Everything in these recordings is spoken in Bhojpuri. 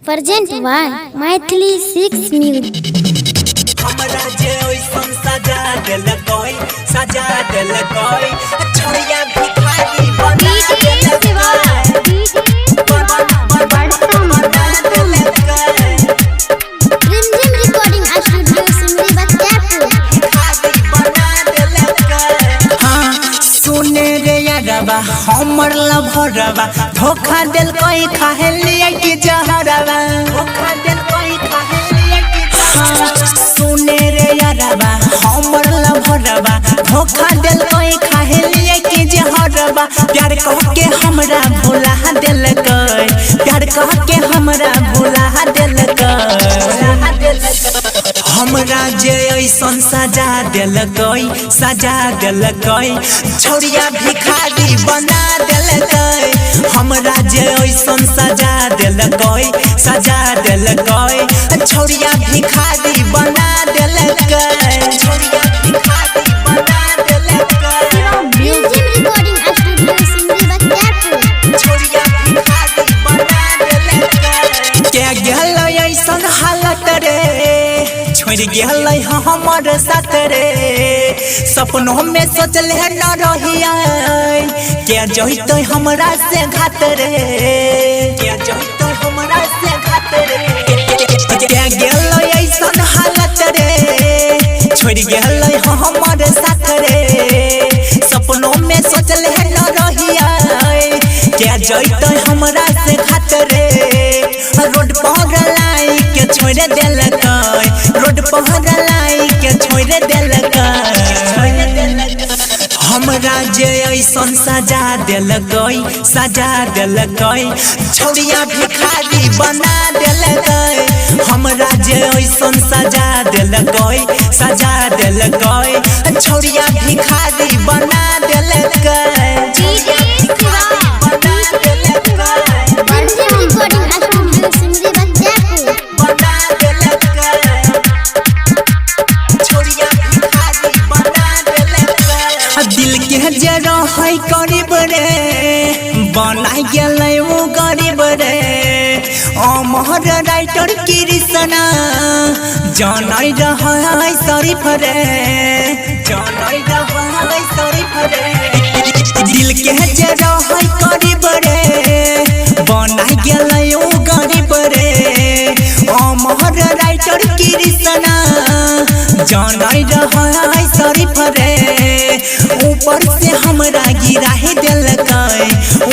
Present by Mythili 6 Music. हमरा जे ओइसन सजा देल कोई छोड़िया भिखारी बना देल Recording Studio Simri Bachapur. सुने रे यारबा हमर लभरबा धोखा देल कोई खाहे लिए कि जहरबा धोखा देल कोई खाहे लिए कि सुने रे यारबा हमर लभरबा धोखा देल कोई खाहे लिए कि जहरबा प्यार कह के हमरा भुला देल कोई प्यार कह के हमरा भुला देल कोई हमरा जे ऐसन सजा देल कोई छोड़िया भिखारी बना देल कोई हमरा जे ऐसन सजा देल कोई छोड़िया भिखारी बना देल कोई छोड़िया भिखारी बना देल कोई Recording Studio Simri Bachapur. छोड़िया भिखारी बना देल कोई के गेल ऐसन हालत रे छोड़ गेल हमर साथ रे सपनों में सोचले न रहिया के जहितो हमरा से घात रे के जहितो हमरा से घात रे के गेल ऐसन हालत रे छोड़ गेल हमर साथ रे सपनों में सोचले न रहिया के जहितो हमरा से घात रे रोड पर लाई के छोड़ देल रोड पर लाई के छोड़ देल हमरा जे ऐसन सजा देल छोड़िया भिखारी बना देल हमरा जे ऐसन सजा देल छोड़िया भिखारी बना देल Recording Studio Simri Bachapur. दिल के जे रहै करीब रे बना गेलै वो गरीब रे अमर राइटर कृष्णा जानै रहै शरीफ रे जानै रहै शरीफ रे दिल के जे रहै करीब रे बना गेलै वो गरीब रे अमर राइटर कृष्णा जानै रहै शरीफ रे ऊपर से हमरा गिराहे देलकै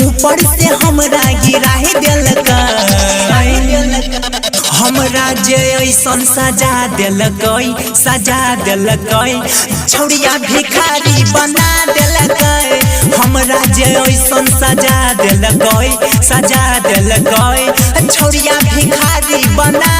ऊपर से हमरा गिराहे देलकै हमरा जे ऐसन सजा देलकै छोड़िया भिखारी बना देलकै हमरा जे ऐसन सजा देलकै छोड़िया भिखारी बना